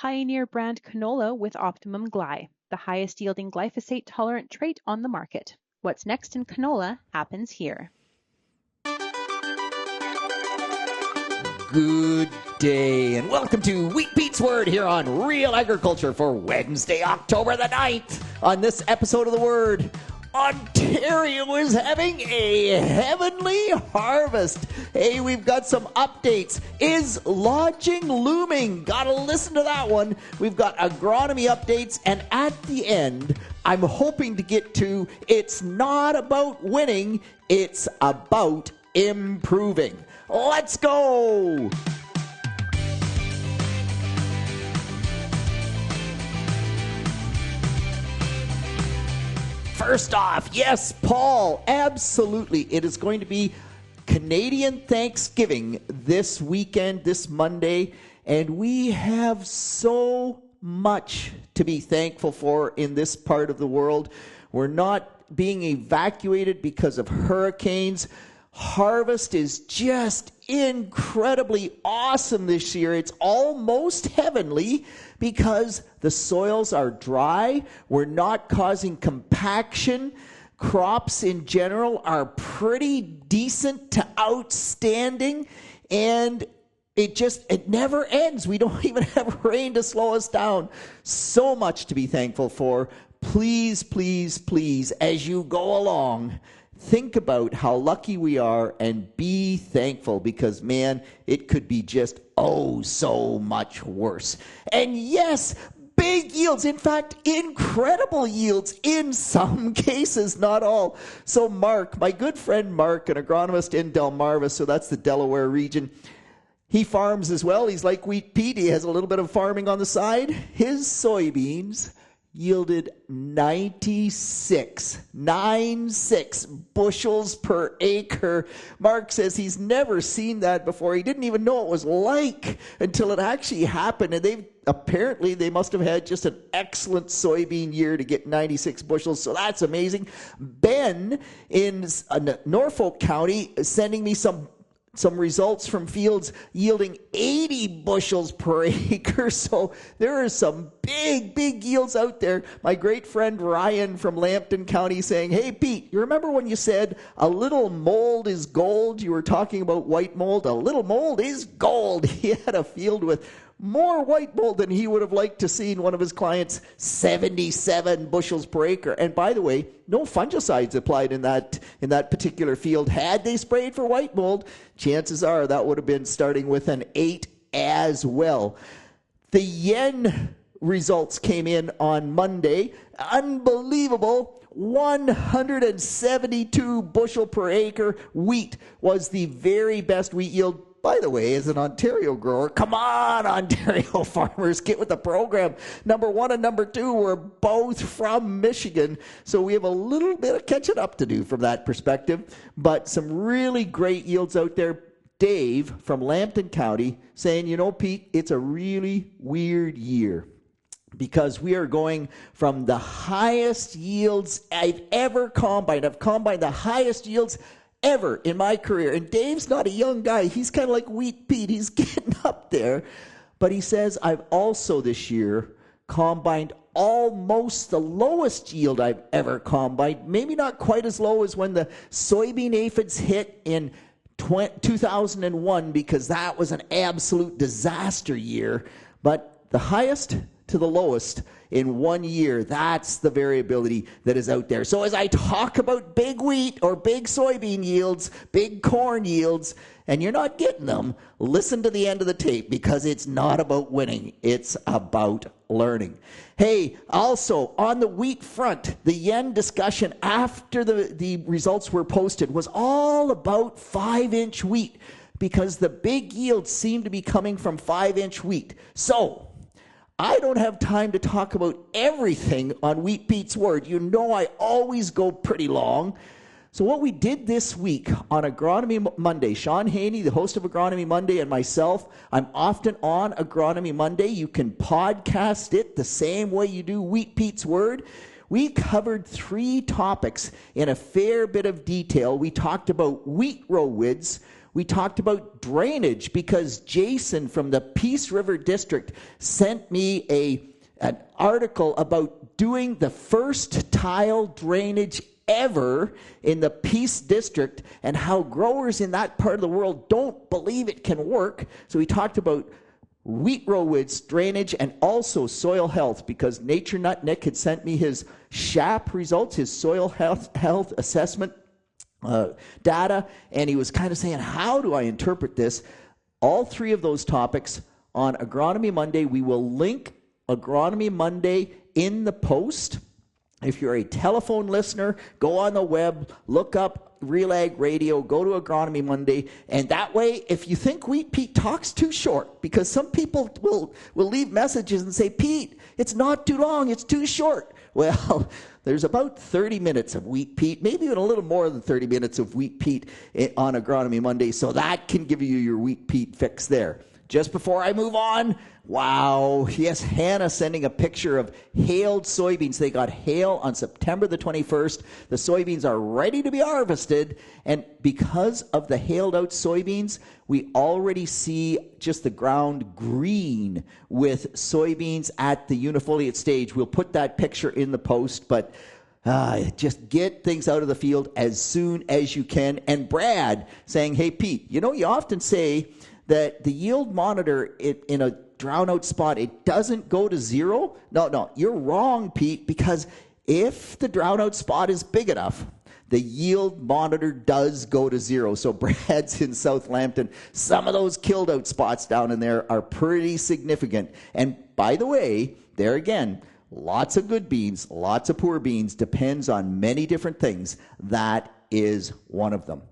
Pioneer brand canola with Optimum Gly, the highest yielding glyphosate-tolerant trait on the market. What's next in canola happens here. Good day, and welcome to Wheat Pete's Word here on Real Agriculture for Wednesday, October the 9th. On this episode of The Word, Ontario is having a heavenly harvest. Hey, we've got some updates. Is lodging looming? Gotta listen to that one. We've got agronomy updates, and at the end, I'm hoping to get to it's not about winning, it's about improving. Let's go! First off, yes, Paul, absolutely. It is going to be Canadian Thanksgiving this weekend, this Monday, and we have so much to be thankful for in this part of the world. We're not being evacuated because of hurricanes. Harvest is just incredibly awesome this year. It's almost heavenly because the soils are dry. We're not causing compaction. Crops in general are pretty decent to outstanding, and it never ends. We don't even have rain to slow us down. So much to be thankful for. Please, please, please, as you go along, think about how lucky we are and be thankful because, man, it could be just so much worse. And yes, big yields, in fact, incredible yields in some cases, not all. So Mark, my good friend Mark, an agronomist in Delmarva, so that's the Delaware region, he farms as well. He's like Wheat Pete. He has a little bit of farming on the side. His soybeans yielded 96 bushels per acre. Mark says he's never seen that before. He didn't even know what it was like until it actually happened. And they must have had just an excellent soybean year to get 96 bushels. So that's amazing. Ben in Norfolk County is sending me some results from fields yielding 80 bushels per acre. So there are some big yields out there. My great friend Ryan from Lambton County saying, hey, Pete, you remember when you said a little mold is gold? You were talking about white mold. A little mold is gold. He had a field with more white mold than he would have liked to see in one of his clients, 77 bushels per acre. And by the way, no fungicides applied in that particular field. Had they sprayed for white mold, chances are that would have been starting with an 8 as well. The yen results came in on Monday. Unbelievable. 172 bushel per acre. Wheat was the very best wheat yield. By the way, as an Ontario grower, come on, Ontario farmers, get with the program. Number 1 and number 2 were both from Michigan, so we have a little bit of catching up to do from that perspective, but some really great yields out there. Dave from Lambton County saying, Pete, it's a really weird year because we are going from the highest yields I've ever combined. I've combined the highest yields ever in my career. And Dave's not a young guy. He's kind of like Wheat Pete. He's getting up there. But he says, I've also this year combined almost the lowest yield I've ever combined. Maybe not quite as low as when the soybean aphids hit in 2001 because that was an absolute disaster year. But the highest to the lowest in 1 year, that's the variability that is out there. So as I talk about big wheat or big soybean yields, big corn yields, and you're not getting them, listen to the end of the tape because it's not about winning. It's about learning. Hey, also on the wheat front, the yen discussion after the results were posted was all about 5-inch wheat because the big yields seem to be coming from 5-inch wheat. So I don't have time to talk about everything on Wheat Pete's Word. You know I always go pretty long. So what we did this week on Agronomy Monday, Sean Haney, the host of Agronomy Monday, and myself, I'm often on Agronomy Monday. You can podcast it the same way you do Wheat Pete's Word. We covered 3 topics in a fair bit of detail. We talked about wheat row widths. We talked about drainage because Jason from the Peace River District sent me an article about doing the first tile drainage ever in the Peace District and how growers in that part of the world don't believe it can work. So we talked about wheat row widths, drainage, and also soil health, because Nature Nut Nick had sent me his SHAP results, his soil health assessment data, and he was kind of saying, how do I interpret this? All three of those topics on Agronomy Monday. We will link Agronomy Monday in the post. If you're a telephone listener, go on the web, look up Real Ag Radio, go to Agronomy Monday, and that way, if you think Wheat Pete talks too short, because some people will leave messages and say, Pete, it's not too long, it's too short. Well, there's about 30 minutes of Wheat Pete, maybe even a little more than 30 minutes of Wheat Pete on Agronomy Monday, so that can give you your Wheat Pete fix there. Just before I move on, wow, yes, Hannah sending a picture of hailed soybeans. They got hail on September the 21st. The soybeans are ready to be harvested, and because of the hailed out soybeans, we already see just the ground green with soybeans at the unifoliate stage. We'll put that picture in the post, but just get things out of the field as soon as you can. And Brad saying, hey, Pete, you know, you often say that the yield monitor in a drown out spot, it doesn't go to zero. No, you're wrong, Pete, because if the drown out spot is big enough, the yield monitor does go to zero. So Brad's in South Lambton. Some of those killed out spots down in there are pretty significant. And by the way, there again, lots of good beans, lots of poor beans, depends on many different things. That is one of them.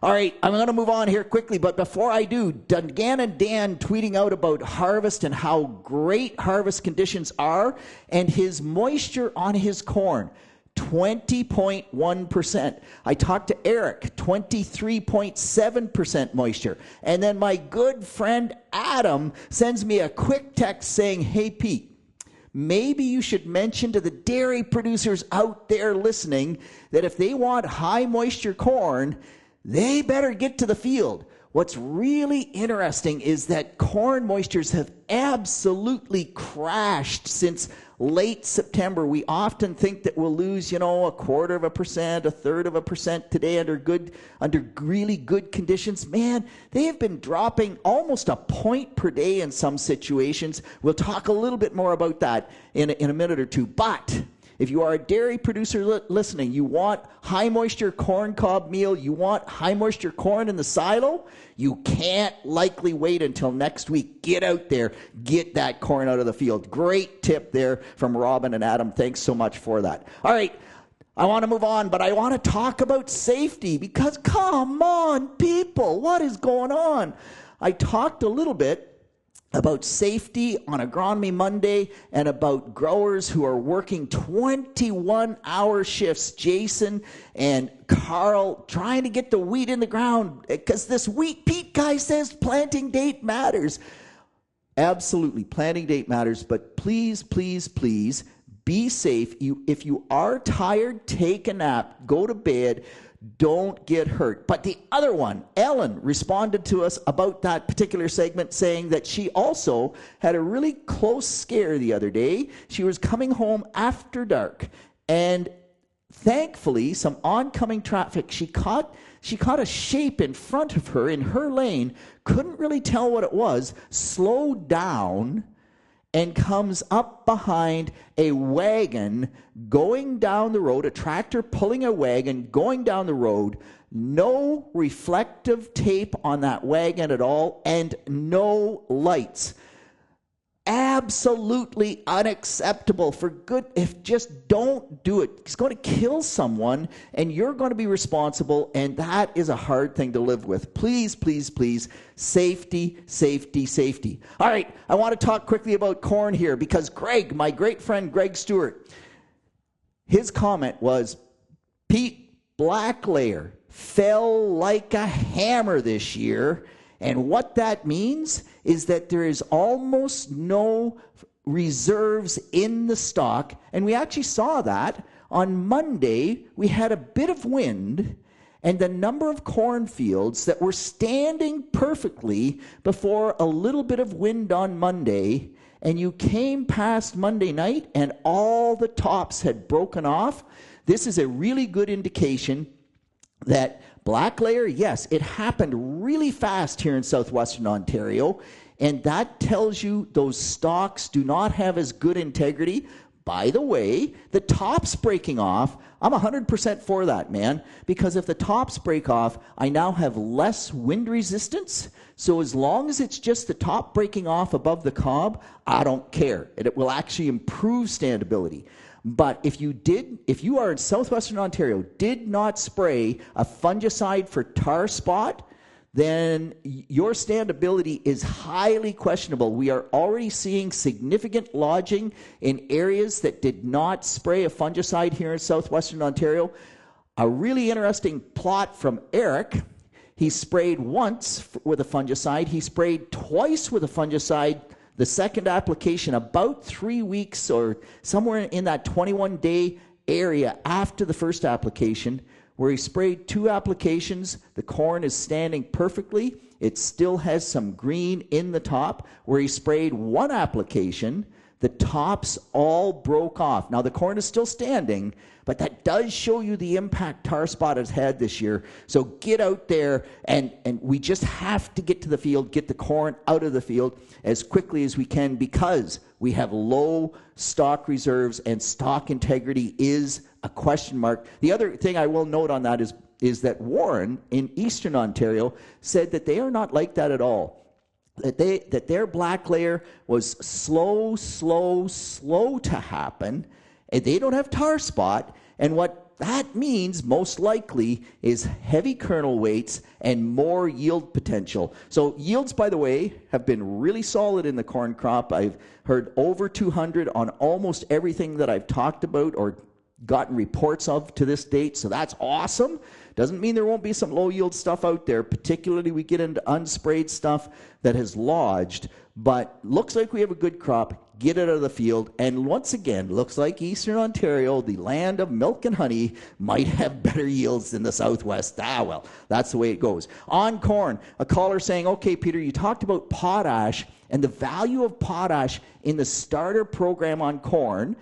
All right, I'm going to move on here quickly, but before I do, Dungan and Dan tweeting out about harvest and how great harvest conditions are, and his moisture on his corn, 20.1%. I talked to Eric, 23.7% moisture. And then my good friend Adam sends me a quick text saying, hey, Pete, maybe you should mention to the dairy producers out there listening that if they want high moisture corn, they better get to the field. What's really interesting is that corn moistures have absolutely crashed since late September. We often think that we'll lose, 1/4%, 1/3% today under really good conditions. Man, they have been dropping almost a point per day in some situations. We'll talk a little bit more about that in a minute or two. But if you are a dairy producer listening, you want high moisture corn cob meal, you want high moisture corn in the silo, you can't likely wait until next week. Get out there, get that corn out of the field. Great tip there from Robin and Adam. Thanks so much for that. All right, I want to move on, but I want to talk about safety because come on, people, what is going on? I talked a little bit about safety on Agronomy Monday and about growers who are working 21-hour shifts, Jason and Carl, trying to get the wheat in the ground because this Wheat Pete guy says planting date matters. Absolutely, planting date matters, but please, please, please be safe. If you are tired, take a nap, go to bed. Don't get hurt. But the other one, Ellen, responded to us about that particular segment saying that she also had a really close scare the other day. She was coming home after dark, and thankfully, some oncoming traffic, she caught a shape in front of her in her lane, couldn't really tell what it was, slowed down, and comes up behind a wagon going down the road, a tractor pulling a wagon going down the road, no reflective tape on that wagon at all, and no lights. Absolutely unacceptable. Just don't do it. It's going to kill someone, and you're going to be responsible, and that is a hard thing to live with. Please, please, please, safety, safety, safety. All right, I want to talk quickly about corn here because Greg, my great friend Greg Stewart, his comment was, Pete, black layer fell like a hammer this year. And what that means is that there is almost no reserves in the stock. And we actually saw that on Monday. We had a bit of wind, and the number of cornfields that were standing perfectly before a little bit of wind on Monday, and you came past Monday night and all the tops had broken off, this is a really good indication that black layer, yes, it happened really fast here in southwestern Ontario, and that tells you those stalks do not have as good integrity. By the way, the tops breaking off, I'm 100% for that, man, because if the tops break off, I now have less wind resistance. So as long as it's just the top breaking off above the cob, I don't care. It will actually improve standability. But if you are in southwestern Ontario, did not spray a fungicide for tar spot, then your standability is highly questionable. We are already seeing significant lodging in areas that did not spray a fungicide here in southwestern Ontario. A really interesting plot from Eric. He sprayed once with a fungicide. He sprayed twice with a fungicide. The second application about 3 weeks or somewhere in that 21-day area after the first application, where he sprayed 2 applications. The corn is standing perfectly. It still has some green in the top. Where he sprayed 1 application, the tops all broke off. Now the corn is still standing, but that does show you the impact tar spot has had this year. So get out there, and we just have to get to the field, get the corn out of the field as quickly as we can, because we have low stock reserves and stock integrity is a question mark. The other thing I will note on that is that Warren in Eastern Ontario said that they are not like that at all. That their black layer was slow to happen, and they don't have tar spot, and what that means most likely is heavy kernel weights and more yield potential. So yields, by the way, have been really solid in the corn crop. I've heard over 200 on almost everything that I've talked about or gotten reports of to this date, so that's awesome. Doesn't mean there won't be some low yield stuff out there, particularly we get into unsprayed stuff that has lodged, but looks like we have a good crop. Get it out of the field, and once again, looks like Eastern Ontario, the land of milk and honey, might have better yields than the Southwest. Well, that's the way it goes. On corn, a caller saying, okay, Peter, you talked about potash and the value of potash in the starter program on corn.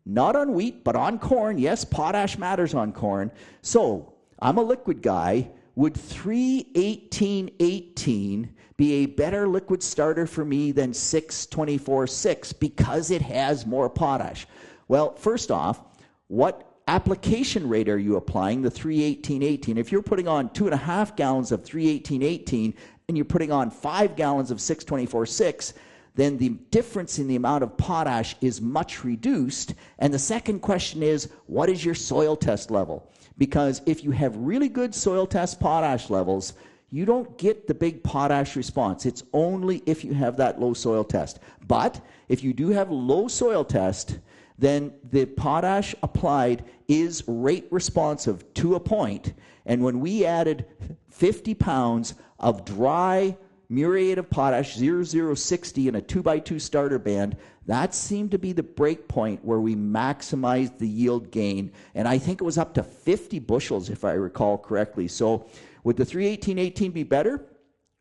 Not on wheat, but on corn. Yes, potash matters on corn. So, I'm a liquid guy. Would 3-18-18 be a better liquid starter for me than 6-24-6 because it has more potash? Well, first off, what application rate are you applying, the 3-18-18? If you're putting on 2.5 gallons of 3-18-18 and you're putting on 5 gallons of 6-24-6, then the difference in the amount of potash is much reduced. And the second question is, what is your soil test level? Because if you have really good soil test potash levels, you don't get the big potash response. It's only if you have that low soil test. But if you do have low soil test, then the potash applied is rate responsive to a point. And when we added 50 pounds of dry muriate of potash 0060 in a 2x2 starter band, that seemed to be the break point where we maximized the yield gain. And I think it was up to 50 bushels, if I recall correctly. So would the 3-18-18 be better?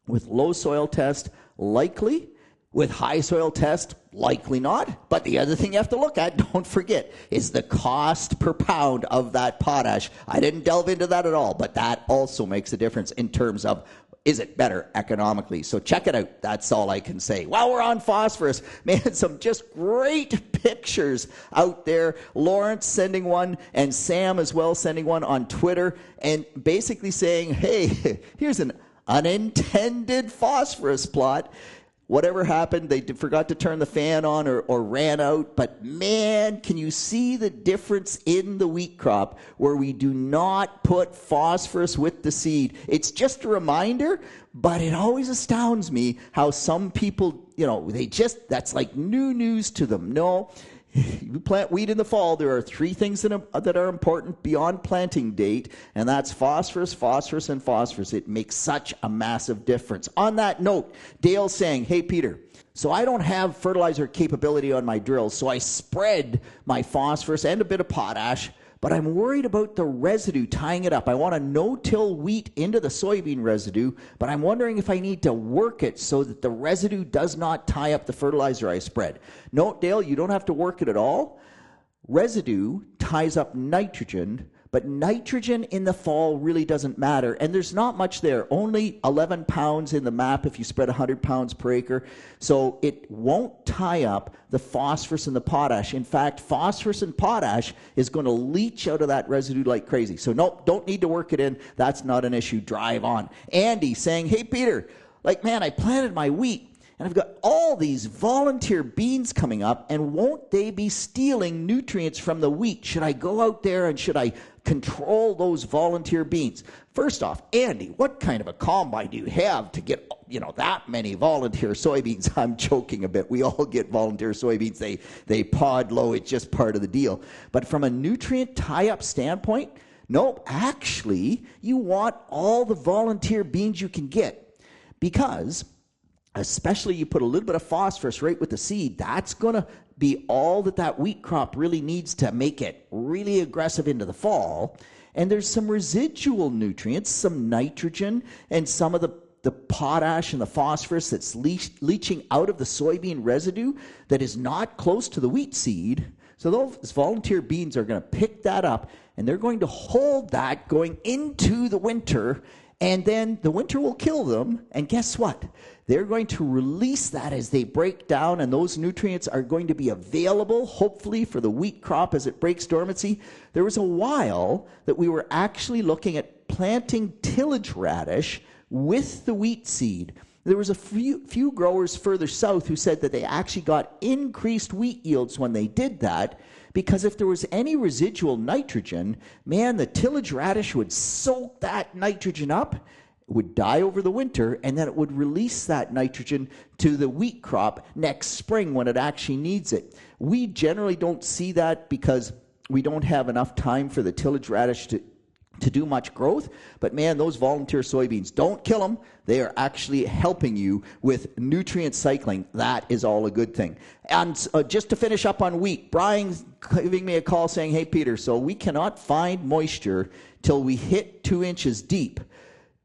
With low soil test, likely. With high soil test, likely not. But the other thing you have to look at, don't forget, is the cost per pound of that potash. I didn't delve into that at all, but that also makes a difference in terms of, is it better economically? So check it out. That's all I can say. While we're on phosphorus, man, some just great pictures out there. Lawrence sending one, and Sam as well sending one on Twitter, and basically saying, hey, here's an unintended phosphorus plot. Whatever happened, they forgot to turn the fan on or ran out. But man, can you see the difference in the wheat crop where we do not put phosphorus with the seed? It's just a reminder, but it always astounds me how some people, that's like new news to them. No, you plant wheat in the fall, there are 3 things that are important beyond planting date, and that's phosphorus, phosphorus, and phosphorus. It makes such a massive difference. On that note, Dale's saying, hey, Peter, so I don't have fertilizer capability on my drills, so I spread my phosphorus and a bit of potash, but I'm worried about the residue tying it up. I want to no-till wheat into the soybean residue, but I'm wondering if I need to work it so that the residue does not tie up the fertilizer I spread. No, Dale, you don't have to work it at all. Residue ties up nitrogen, but nitrogen in the fall really doesn't matter, and there's not much there. Only 11 pounds in the map if you spread 100 pounds per acre, so it won't tie up the phosphorus and the potash. In fact, phosphorus and potash is going to leach out of that residue like crazy. So nope, don't need to work it in. That's not an issue. Drive on. Andy saying, hey, Peter, man, I planted my wheat, and I've got all these volunteer beans coming up, and won't they be stealing nutrients from the wheat? Should I go out there and should I control those volunteer beans? First off, Andy, what kind of a combine do you have to get, that many volunteer soybeans? I'm joking a bit. We all get volunteer soybeans. They pod low. It's just part of the deal. But from a nutrient tie-up standpoint, nope, actually, you want all the volunteer beans you can get, because especially you put a little bit of phosphorus right with the seed, that's going to be all that wheat crop really needs to make it really aggressive into the fall. And there's some residual nutrients, some nitrogen, and some of the potash and the phosphorus that's leaching out of the soybean residue that is not close to the wheat seed. So those volunteer beans are going to pick that up, and they're going to hold that going into the winter, and then the winter will kill them, and guess what? They're going to release that as they break down, and those nutrients are going to be available, hopefully, for the wheat crop as it breaks dormancy. There was a while that we were actually looking at planting tillage radish with the wheat seed. There was a few growers further south who said that they actually got increased wheat yields when they did that, because if there was any residual nitrogen, the tillage radish would soak that nitrogen up. It would die over the winter, and then it would release that nitrogen to the wheat crop next spring when it actually needs it. We generally don't see that because we don't have enough time for the tillage radish to do much growth. But those volunteer soybeans, don't kill them. They are actually helping you with nutrient cycling. That is all a good thing. And just to finish up on wheat, Brian's giving me a call saying, hey, Peter, so we cannot find moisture till we hit 2 inches deep.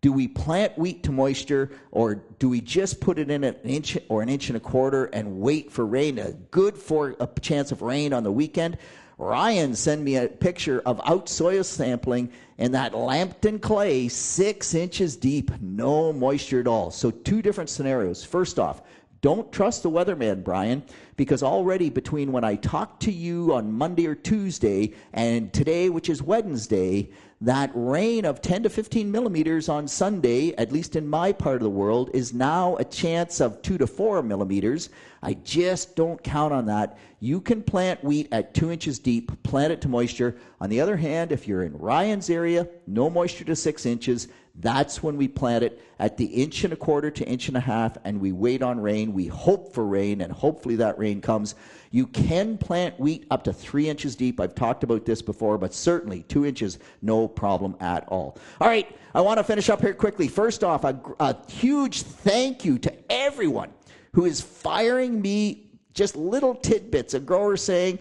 Do we plant wheat to moisture, or do we just put it in an inch or an inch and a quarter and wait for rain? Good for a chance of rain on the weekend. Ryan sent me a picture of out soil sampling in that Lambton clay, 6 inches deep, no moisture at all. So 2 different scenarios. First off, don't trust the weatherman, Brian, because already between when I talked to you on Monday or Tuesday and today, which is Wednesday, that rain of 10 to 15 millimeters on Sunday, at least in my part of the world, is now a chance of 2 to 4 millimeters. I just don't count on that. You can plant wheat at 2 inches deep, plant it to moisture. On the other hand, if you're in Ryan's area, no moisture to 6 inches, that's when we plant it at the inch and a quarter to inch and a half, and we wait on rain. We hope for rain, and hopefully that rain comes. You can plant wheat up to 3 inches deep. I've talked about this before, but certainly 2 inches, no problem at all. All right, I want to finish up here quickly. First off, a huge thank you to everyone who is firing me just little tidbits. A grower saying,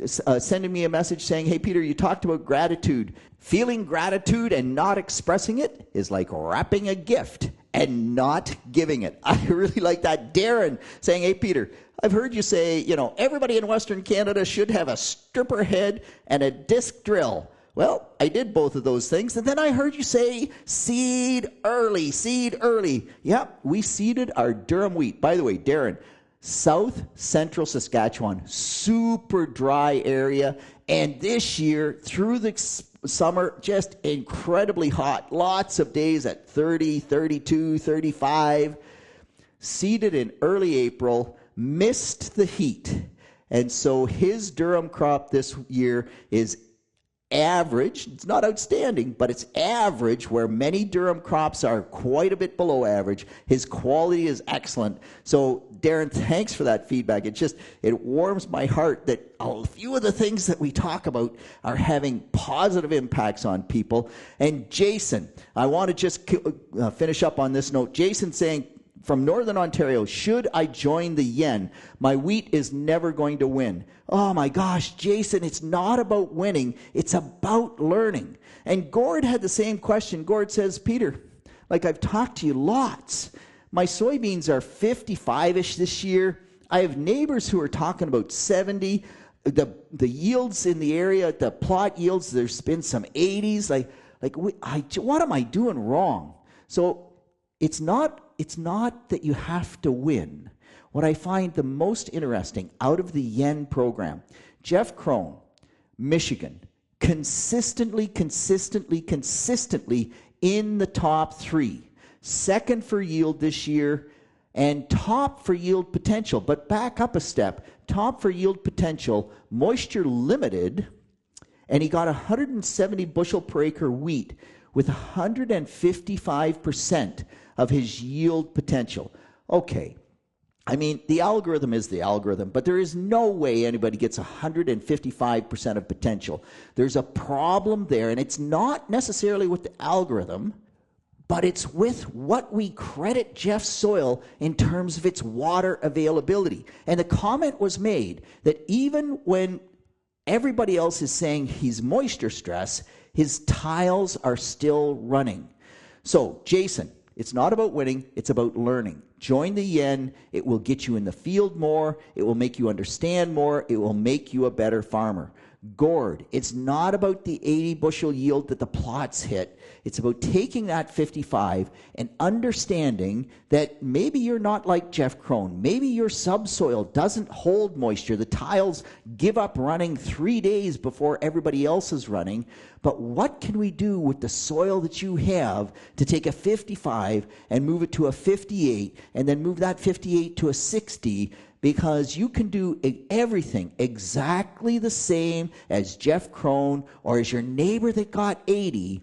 sending me a message saying, hey, Peter, you talked about gratitude. Feeling gratitude and not expressing it is like wrapping a gift and not giving it. I really like that. Darren saying, hey, Peter, I've heard you say, everybody in Western Canada should have a stripper head and a disc drill. Well, I did both of those things. And then I heard you say seed early. Yep, we seeded our Durham wheat. By the way, Darren, South Central Saskatchewan, super dry area. And this year, through the summer, just incredibly hot. Lots of days at 30, 32, 35. Seeded in early April, missed the heat. And so his Durham crop this year is average. It's not outstanding, but it's average, where many Durham crops are quite a bit below average. His quality is excellent. So Darren, thanks for that feedback. It warms my heart that a few of the things that we talk about are having positive impacts on people. And Jason, I want to just finish up on this note. Jason saying, from Northern Ontario, should I join the yen? My wheat is never going to win. Oh my gosh, Jason, it's not about winning. It's about learning. And Gord had the same question. Gord says, Peter, like I've talked to you lots. My soybeans are 55-ish this year. I have neighbors who are talking about 70. The yields in the area, the plot yields, there's been some 80s. What am I doing wrong? So it's not that you have to win. What I find the most interesting out of the yen program, Jeff Crone, Michigan, consistently in the top 3. Second for yield this year and top for yield potential. But back up a step, top for yield potential, moisture limited, and he got 170 bushel per acre wheat with 155% of his yield potential. Okay, I mean, the algorithm is the algorithm, but there is no way anybody gets 155% of potential. There's a problem there, and it's not necessarily with the algorithm, but it's with what we credit Jeff's soil in terms of its water availability. And the comment was made that even when everybody else is saying he's moisture stress, his tiles are still running. So, Jason, it's not about winning, it's about learning. Join the yen. It will get you in the field more. It will make you understand more. It will make you a better farmer. Gord, it's not about the 80 bushel yield that the plots hit. It's about taking that 55 and understanding that maybe you're not like Jeff Crone. Maybe your subsoil doesn't hold moisture. The tiles give up running 3 days before everybody else is running. But what can we do with the soil that you have to take a 55 and move it to a 58 and then move that 58 to a 60? Because you can do everything exactly the same as Jeff Crone or as your neighbor that got 80,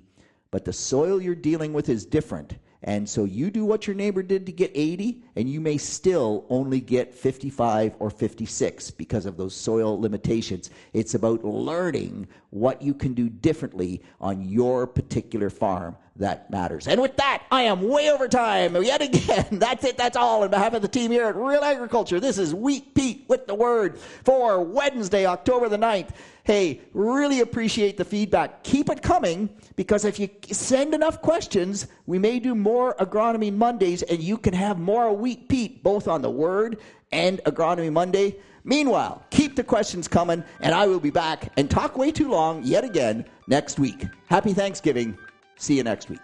but the soil you're dealing with is different. And so you do what your neighbor did to get 80, and you may still only get 55 or 56 because of those soil limitations. It's about learning what you can do differently on your particular farm. That matters. And with that, I am way over time. Yet again, that's it. That's all. On behalf of the team here at Real Agriculture, this is Wheat Pete with the word for Wednesday, October the 9th. Hey, really appreciate the feedback. Keep it coming, because if you send enough questions, we may do more Agronomy Mondays, and you can have more Wheat Pete, both on the Word and Agronomy Monday. Meanwhile, keep the questions coming, and I will be back and talk way too long yet again next week. Happy Thanksgiving. See you next week.